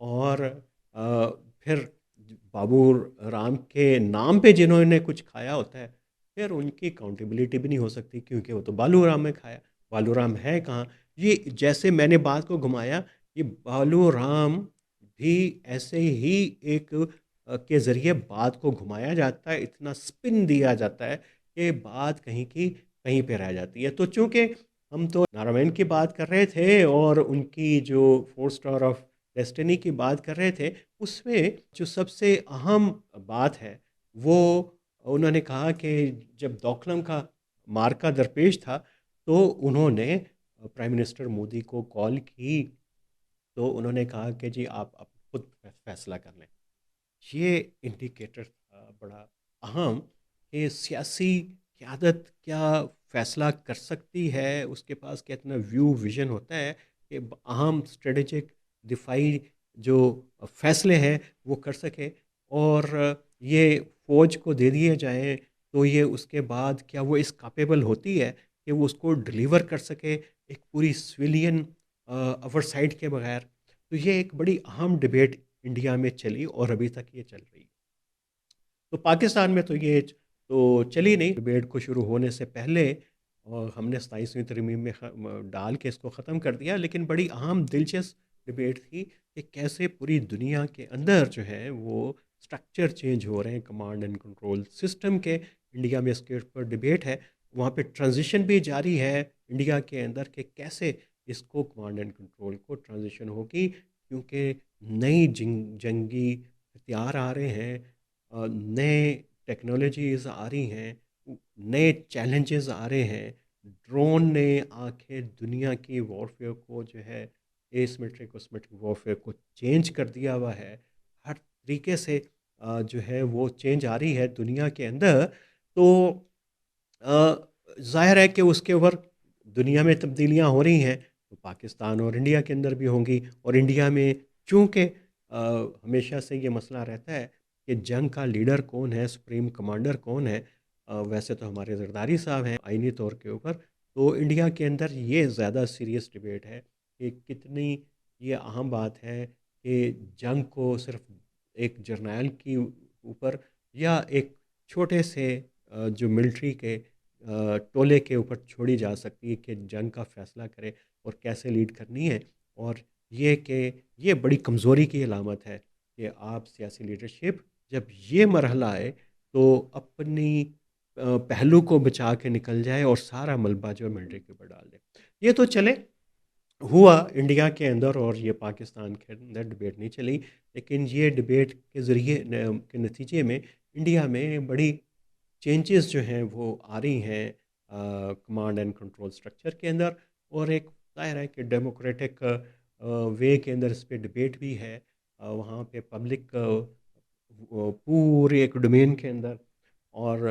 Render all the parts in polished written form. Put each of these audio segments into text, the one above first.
اور پھر بابو رام کے نام پہ جنہوں نے کچھ کھایا ہوتا ہے، پھر ان کی اکاؤنٹیبلٹی بھی نہیں ہو سکتی، کیونکہ وہ تو بالو رام نے کھایا۔ بالو رام ہے کہاں؟ یہ جیسے میں نے بات کو گھمایا، یہ بالو رام بھی ایسے ہی ایک کے ذریعے بات کو گھمایا جاتا ہے، اتنا سپن دیا جاتا ہے کہ بات کہیں کی کہیں پہ رہ جاتی ہے۔ تو چونکہ ہم تو نارائن کی بات کر رہے تھے اور ان کی جو 4 اسٹار آف ڈیسٹنی کی بات کر رہے تھے، اس میں جو سب سے اہم بات ہے وہ انہوں نے کہا کہ جب دوکلم کا مارکا درپیش تھا تو انہوں نے پرائم منسٹر مودی کو کال کی، تو انہوں نے کہا کہ جی آپ خود فیصلہ کر لیں۔ یہ انڈیکیٹر تھا بڑا اہم کہ سیاسی قیادت کیا فیصلہ کر سکتی ہے، اس کے پاس کتنا ویو ویژن ہوتا ہے کہ اہم اسٹریٹجک دفاعی جو فیصلے ہیں وہ کر سکے، اور یہ فوج کو دے دیے جائیں تو یہ اس کے بعد کیا وہ اس کیپیبل ہوتی ہے کہ وہ اس کو ڈلیور کر سکے ایک پوری سویلین اوورسائٹ کے بغیر۔ تو یہ ایک بڑی اہم ڈبیٹ انڈیا میں چلی اور ابھی تک یہ چل رہی ہے۔ تو پاکستان میں تو یہ تو چلی نہیں، ڈبیٹ کو شروع ہونے سے پہلے اور ہم نے 27ویں ترمیم میں ڈال کے اس کو ختم کر دیا، لیکن بڑی اہم دلچسپ ڈبیٹ تھی کہ کیسے پوری دنیا کے اندر جو ہے وہ سٹرکچر چینج ہو رہے ہیں کمانڈ اینڈ کنٹرول سسٹم کے۔ انڈیا میں اس کے اوپر ڈبیٹ ہے، وہاں پہ ٹرانزیشن بھی جاری ہے انڈیا کے اندر کہ کیسے اس کو کمانڈ اینڈ کنٹرول کو ٹرانزیشن ہوگی، کیونکہ نئی جنگی ہتھیار آ رہے ہیں، نئے ٹیکنالوجیز آ رہی ہیں، نئے چیلنجز آ رہے ہیں۔ ڈرون نے آ کے دنیا کی وارفیئر کو جو ہے ایسمیٹرک اسمیٹرک وارفیئر کو چینج کر دیا ہوا ہے، ہر طریقے سے جو ہے وہ چینج آ رہی ہے دنیا کے اندر۔ تو آ، ظاہر ہے کہ اس کے اوپر دنیا میں تبدیلیاں ہو رہی ہیں، تو پاکستان اور انڈیا کے اندر بھی ہوں گی۔ اور انڈیا میں چونکہ ہمیشہ سے یہ مسئلہ رہتا ہے کہ جنگ کا لیڈر کون ہے، سپریم کمانڈر کون ہے، ویسے تو ہمارے زرداری صاحب ہیں آئینی طور کے اوپر، تو انڈیا کے اندر یہ زیادہ سیریس ڈبیٹ ہے کہ کتنی یہ اہم بات ہے کہ جنگ کو صرف ایک جرنیل کی اوپر یا ایک چھوٹے سے جو ملٹری کے ٹولے کے اوپر چھوڑی جا سکتی ہے کہ جنگ کا فیصلہ کرے اور کیسے لیڈ کرنی ہے۔ اور یہ کہ یہ بڑی کمزوری کی علامت ہے کہ آپ سیاسی لیڈرشپ جب یہ مرحلہ آئے تو اپنی پہلو کو بچا کے نکل جائے اور سارا ملبہ جو ہے ملٹری کے اوپر ڈال دے۔ یہ تو چلے ہوا انڈیا کے اندر اور یہ پاکستان کے اندر ڈبیٹ نہیں چلی، لیکن یہ ڈبیٹ کے ذریعے کے نتیجے میں انڈیا میں بڑی چینجز جو ہیں وہ آ رہی ہیں کمانڈ اینڈ کنٹرول سٹرکچر کے اندر، اور ایک ظاہر ہے کہ ڈیموکریٹک وے کے اندر اس پہ ڈبیٹ بھی ہے، وہاں پہ پبلک پورے ایک ڈومین کے اندر، اور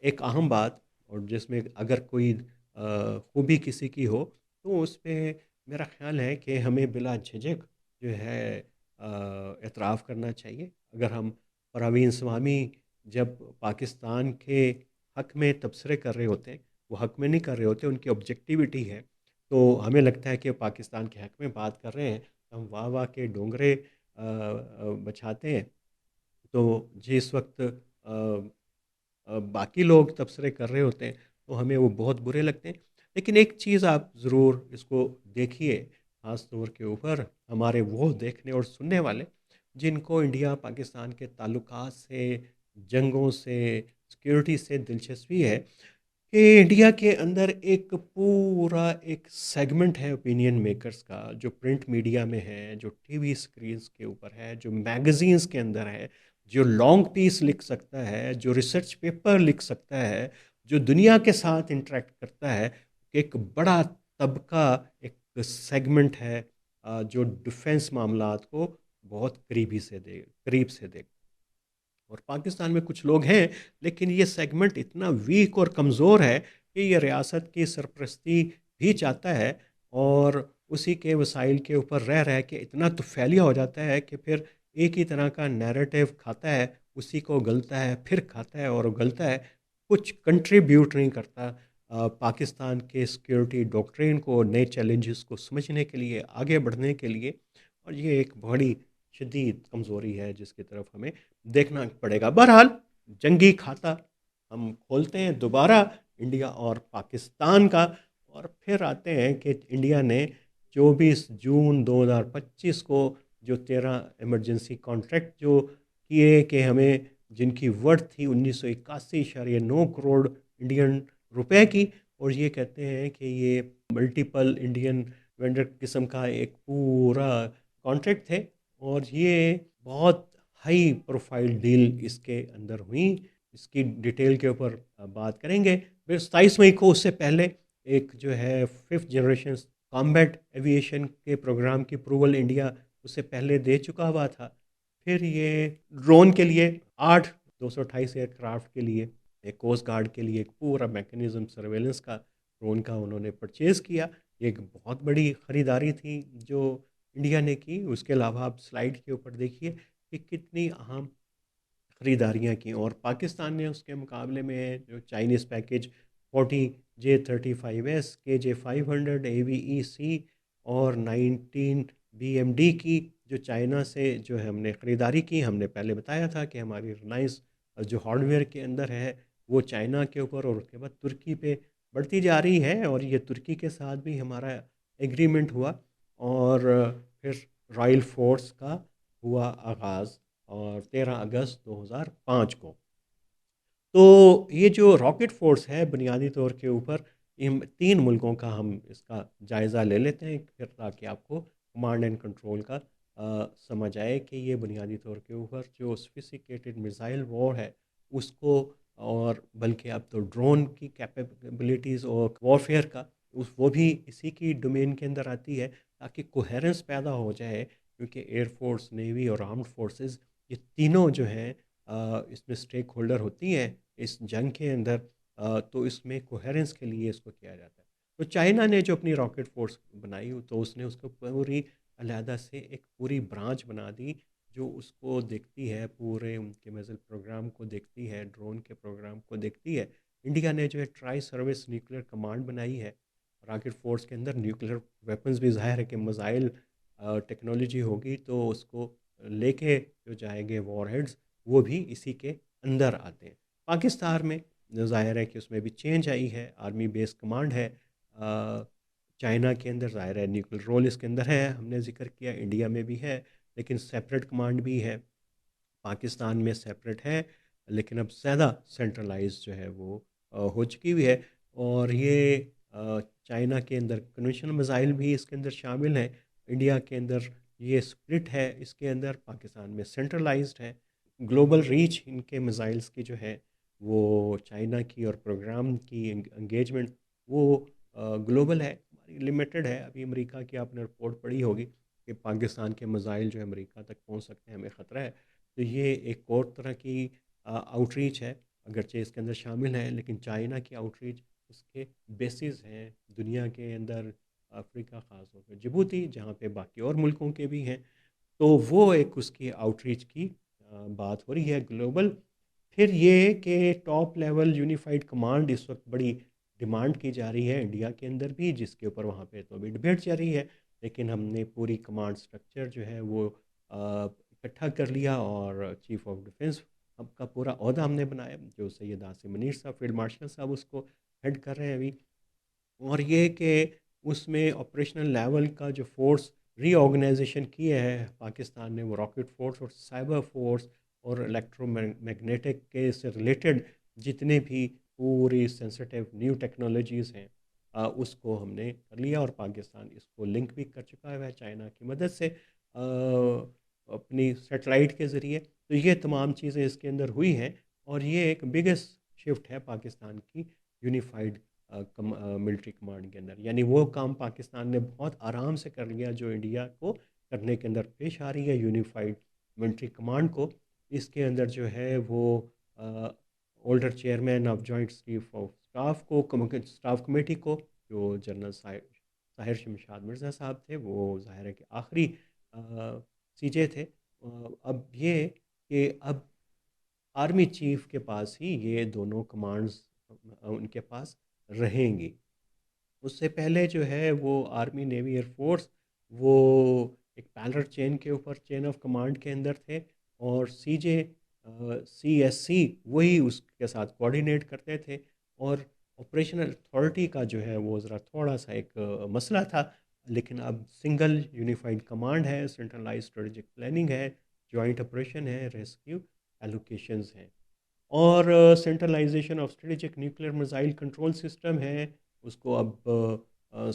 ایک اہم بات اور جس میں اگر کوئی خوبی کسی کی ہو تو اس پہ میرا خیال ہے کہ ہمیں بلا جھجک جو ہے اعتراف کرنا چاہیے۔ اگر ہم پروین سوامی جب پاکستان کے حق میں تبصرے کر رہے ہوتے ہیں، وہ حق میں نہیں کر رہے ہوتے، ان کی آبجیکٹیویٹی ہے، تو ہمیں لگتا ہے کہ پاکستان کے حق میں بات کر رہے ہیں، ہم واہ واہ کے ڈونگرے بچھاتے ہیں۔ تو جس وقت باقی لوگ تبصرے کر رہے ہوتے ہیں تو ہمیں وہ بہت برے لگتے ہیں۔ لیکن ایک چیز آپ ضرور اس کو دیکھیے، خاص طور کے اوپر ہمارے وہ دیکھنے اور سننے والے جن کو انڈیا پاکستان کے تعلقات سے، جنگوں سے، سیکیورٹی سے دلچسپی ہے، کہ انڈیا کے اندر ایک پورا ایک سیگمنٹ ہے اوپینین میکرز کا، جو پرنٹ میڈیا میں ہے، جو ٹی وی اسکرینز کے اوپر ہے، جو میگزینز کے اندر ہے، جو لانگ پیس لکھ سکتا ہے، جو ریسرچ پیپر لکھ سکتا ہے، جو دنیا کے ساتھ انٹریکٹ کرتا ہے۔ ایک بڑا طبقہ، ایک سیگمنٹ ہے جو ڈیفنس معاملات کو بہت قریب سے دیکھ، اور پاکستان میں کچھ لوگ ہیں، لیکن یہ سیگمنٹ اتنا ویک اور کمزور ہے کہ یہ ریاست کی سرپرستی بھی چاہتا ہے، اور اسی کے وسائل کے اوپر رہ کے اتنا تو پھیلیا ہو جاتا ہے کہ پھر ایک ہی طرح کا نیریٹو کھاتا ہے، اسی کو گلتا ہے، پھر کھاتا ہے اور گلتا ہے، کچھ کنٹریبیوٹ نہیں کرتا پاکستان کے سیکیورٹی ڈاکٹرین کو، نئے چیلنجز کو سمجھنے کے لیے، آگے بڑھنے کے لیے۔ اور یہ ایک بڑی شدید کمزوری ہے جس کی طرف ہمیں دیکھنا پڑے گا. بہرحال جنگی کھاتا ہم کھولتے ہیں دوبارہ انڈیا اور پاکستان کا، اور پھر آتے ہیں کہ انڈیا نے 24 جون 2025 کو جو 13 ایمرجنسی کانٹریکٹ جو کیے کہ ہمیں، جن کی ورتھ تھی 1981.9 کروڑ انڈین روپے کی، اور یہ کہتے ہیں کہ یہ ملٹیپل انڈین وینڈر قسم کا ایک پورا کانٹریکٹ تھے، اور یہ بہت ہائی پروفائل ڈیل اس کے اندر ہوئی. اس کی ڈیٹیل کے اوپر بات کریں گے. پھر 27 مئی کو اس سے پہلے ایک جو ہے 5th جنریشن کامبیٹ ایویشن کے پروگرام کی اپروول انڈیا اس سے پہلے دے چکا ہوا تھا. پھر یہ ڈرون کے لیے 8 228 ایئر کرافٹ کے لیے، ایک کوسٹ گارڈ کے لیے ایک پورا میکینزم سرویلنس کا ڈرون کا انہوں نے پرچیز کیا. ایک بہت بڑی خریداری تھی جو انڈیا نے کی. اس کے علاوہ آپ سلائیڈ کے اوپر دیکھیے کہ کتنی اہم خریداریاں کی، اور پاکستان نے اس کے مقابلے میں جو Chinese package 40J35S KJ500 AVEC اور 19 BMD کی جو چائنا سے جو ہے ہم نے خریداری کی. ہم نے پہلے بتایا تھا کہ ہماری ریلائنس جو ہارڈ ویئر کے اندر ہے وہ چائنا کے اوپر اور اس کے بعد ترکی پہ بڑھتی جا رہی ہے، اور یہ ترکی کے ساتھ بھی ہمارا ایگریمنٹ ہوا. اور پھر رائل فورس کا ہوا آغاز، اور 13 اگست 2005 کو. تو یہ جو راکٹ فورس ہے بنیادی طور کے اوپر ان 3 ملکوں کا ہم اس کا جائزہ لے لیتے ہیں، پھر تاکہ آپ کو کمانڈ اینڈ کنٹرول کا سمجھ آئے کہ یہ بنیادی طور کے اوپر جو سفسٹیکیٹڈ میزائل وار ہے اس کو، اور بلکہ اب تو ڈرون کی کیپیبلٹیز اور وارفیئر کا وہ بھی اسی کی ڈومین کے اندر آتی ہے، تاکہ کوہیرنس پیدا ہو جائے. کیونکہ ایئر فورس، نیوی اور آرمڈ فورسز یہ تینوں جو ہیں اس میں اسٹیک ہولڈر ہوتی ہیں اس جنگ کے اندر. تو اس میں کوہیرنس کے لیے اس کو کیا جاتا ہے. تو چائنا نے جو اپنی راکٹ فورس بنائی تو اس نے اس کو پوری علیحدہ سے ایک پوری برانچ بنا دی جو اس کو دیکھتی ہے، پورے ان کے میزل پروگرام کو دیکھتی ہے، ڈرون کے پروگرام کو دیکھتی ہے. انڈیا نے جو ہے ٹرائی سروس نیوکلیر کمانڈ بنائی ہے راکٹ فورس کے اندر. نیوکلیر ویپنز بھی ظاہر ہے کہ میزائل ٹیکنالوجی ہوگی تو اس کو لے کے جو جائیں گے وار ہیڈز وہ بھی اسی کے اندر آتے ہیں. پاکستان میں ظاہر ہے کہ اس میں بھی چینج آئی ہے، آرمی بیس کمانڈ ہے چائنا کے اندر. ظاہر ہے نیوکلیر رول اس کے اندر ہے، ہم نے ذکر کیا انڈیا میں بھی ہے، لیکن سیپریٹ کمانڈ بھی ہے. پاکستان میں سیپریٹ ہے لیکن اب زیادہ سینٹرلائز جو ہے وہ ہو چکی ہوئی ہے. اور یہ چائنا کے اندر کنونشنل میزائل بھی اس کے اندر شامل ہیں. انڈیا کے اندر یہ سپلٹ ہے، اس کے اندر پاکستان میں سینٹرلائزڈ ہے. گلوبل ریچ ان کے میزائلز کی جو ہے وہ چائنا کی، اور پروگرام کی انگیجمنٹ وہ گلوبل ہے، ہماری لمیٹڈ ہے. ابھی امریکہ کی آپ نے رپورٹ پڑھی ہوگی کہ پاکستان کے میزائل جو ہے امریکہ تک پہنچ سکتے ہیں، ہمیں خطرہ ہے. تو یہ ایک اور طرح کی آؤٹ ریچ ہے، اگرچہ اس کے اندر شامل ہے، لیکن چائنا کی آؤٹ ریچ اس کے بیسز ہیں دنیا کے اندر. افریقہ خاص طور پہ جبوتی جہاں پہ باقی اور ملکوں کے بھی ہیں، تو وہ ایک اس کی آؤٹ ریچ کی بات ہو رہی ہے گلوبل. پھر یہ کہ ٹاپ لیول یونیفائڈ کمانڈ اس وقت بڑی ڈیمانڈ کی جا رہی ہے انڈیا کے اندر بھی، جس کے اوپر وہاں پہ تو ابھی ڈبیٹ چل رہی ہے. لیکن ہم نے پوری کمانڈ سٹرکچر جو ہے وہ اکٹھا کر لیا، اور چیف آف ڈیفنس اب کا پورا عہدہ ہم نے بنایا جو سید عاصم منیر صاحب فیلڈ مارشل صاحب اس کو ہیڈ کر رہے ہیں ابھی. اور یہ کہ اس میں آپریشنل لیول کا جو فورس ری آرگنائزیشن کیا ہے پاکستان نے، وہ راکٹ فورس اور سائبر فورس اور الیکٹرو میگنیٹک کے سے ریلیٹڈ جتنے بھی پوری سینسٹیو نیو ٹیکنالوجیز ہیں اس کو ہم نے کر لیا. اور پاکستان اس کو لنک بھی کر چکا ہے چائنا کی مدد سے اپنی سیٹلائٹ کے ذریعے. تو یہ تمام چیزیں اس کے اندر ہوئی ہیں، اور یہ ایک بگیسٹ شفٹ ہے پاکستان کی یونیفائڈ ملٹری کمانڈ کے اندر. یعنی وہ کام پاکستان نے بہت آرام سے کر لیا جو انڈیا کو کرنے کے اندر پیش آ رہی ہے یونیفائڈ ملٹری کمانڈ کو. اس کے اندر جو ہے وہ older chairman of joint chief of staff کو، اسٹاف کمیٹی کو، جو جنرل طاہر شمشاد مرزا صاحب تھے، وہ ظاہر ہے کہ آخری سی جے تھے. اب یہ کہ اب آرمی چیف کے پاس ہی یہ دونوں کمانڈز ان کے پاس رہیں گی. اس سے پہلے جو ہے وہ آرمی نیوی ایئر فورس وہ ایک پیلر چین کے اوپر چین آف کمانڈ کے اندر تھے، اور CSC وہی اس کے ساتھ کوآرڈینیٹ کرتے تھے، اور آپریشنل اتھارٹی کا جو ہے وہ ذرا تھوڑا سا ایک مسئلہ تھا، لیکن اب سنگل یونیفائڈ کمانڈ ہے، سینٹرلائز اسٹریٹجک پلاننگ ہے، جوائنٹ آپریشن ہے، ریسکیو ایلوکیشنز ہیں، اور centralization of strategic nuclear missile control system ہے، اس کو اب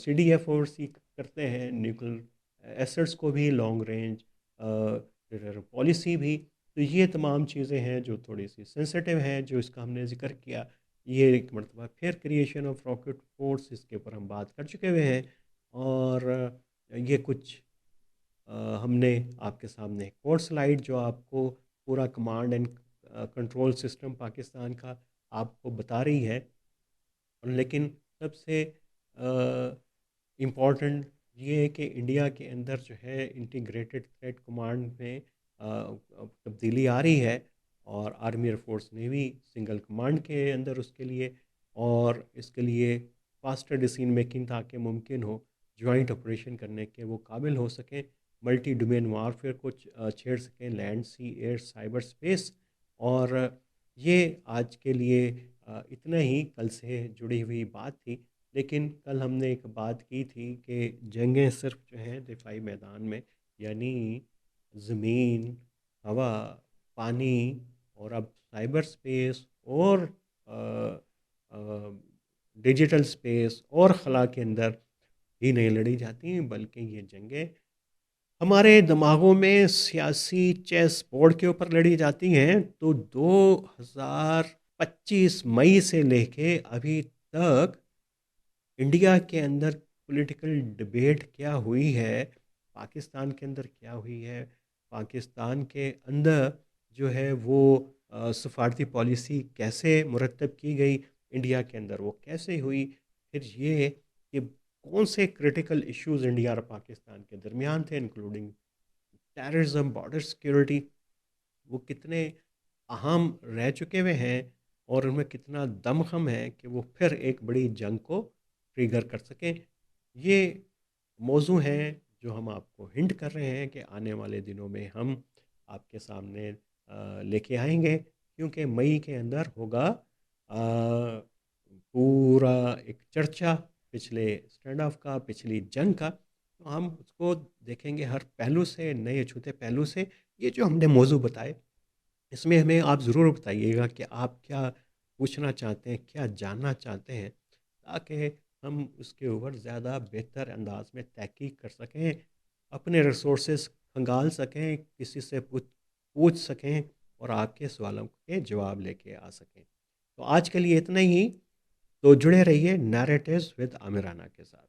CDFOC کرتے ہیں، نیوکلیر ایسٹس کو بھی، لانگ رینج پالیسی بھی. تو یہ تمام چیزیں ہیں جو تھوڑی سی سینسٹیو ہیں، جو اس کا ہم نے ذکر کیا. یہ ایک مرتبہ پھر کریشن آف راکٹ فورس، اس کے اوپر ہم بات کر چکے ہوئے ہیں، اور یہ کچھ ہم نے آپ کے سامنے ایک اور سلائیڈ جو آپ کو پورا command and control system Pakistan کا آپ کو بتا رہی ہے. لیکن سب سے امپورٹنٹ یہ ہے کہ انڈیا کے اندر جو ہے انٹیگریٹڈ تھریٹ کمانڈ میں تبدیلی آ رہی ہے، اور army air force navy single command کے اندر اس کے لیے، اور اس کے لیے فاسٹر ڈیسیژن میکنگ تاکہ ممکن ہو جوائنٹ آپریشن کرنے کے وہ قابل ہو سکیں، ملٹی ڈومین وارفیئر کو چھیڑ سکیں، لینڈ سی ایئر سائبر اسپیس. اور یہ آج کے لیے اتنا ہی کل سے جڑی ہوئی بات تھی. لیکن کل ہم نے ایک بات کی تھی کہ جنگیں صرف جو ہیں دفاعی میدان میں، یعنی زمین، ہوا، پانی، اور اب سائبر اسپیس، اور ڈیجیٹل اسپیس اور خلا کے اندر ہی نہیں لڑی جاتی، بلکہ یہ جنگیں ہمارے دماغوں میں سیاسی چیس بورڈ کے اوپر لڑی جاتی ہیں. تو 2025 مئی سے لے کے ابھی تک انڈیا کے اندر پولیٹیکل ڈبیٹ کیا ہوئی ہے، پاکستان کے اندر کیا ہوئی ہے، پاکستان کے اندر جو ہے وہ سفارتی پالیسی کیسے مرتب کی گئی، انڈیا کے اندر وہ کیسے ہوئی، پھر یہ کہ کون سے کرٹیکل ایشوز انڈیا اور پاکستان کے درمیان تھے، انکلوڈنگ ٹیررزم، بارڈر سیکیورٹی، وہ کتنے اہم رہ چکے ہوئے ہیں، اور ان میں کتنا دمخم ہے کہ وہ پھر ایک بڑی جنگ کو ٹریگر کر سکیں. یہ موضوع ہیں جو ہم آپ کو ہنٹ کر رہے ہیں کہ آنے والے دنوں میں ہم آپ کے سامنے لے کے آئیں گے، کیونکہ مئی کے اندر ہوگا پورا ایک چرچا پچھلے اسٹینڈ آف کا، پچھلی جنگ کا. تو ہم اس کو دیکھیں گے ہر پہلو سے، نئے چھوٹے پہلو سے. یہ جو ہم نے موضوع بتائے، اس میں ہمیں آپ ضرور بتائیے گا کہ آپ کیا پوچھنا چاہتے ہیں، کیا جاننا چاہتے ہیں، تاکہ ہم اس کے اوپر زیادہ بہتر انداز میں تحقیق کر سکیں، اپنے ریسورسز کھنگال سکیں، کسی سے پوچھ سکیں، اور آپ کے سوالوں کے جواب لے کے آ سکیں. تو آج کے لیے اتنا ہی. تو جڑے رہیے نیریٹیوز ود عامر رانا کے ساتھ.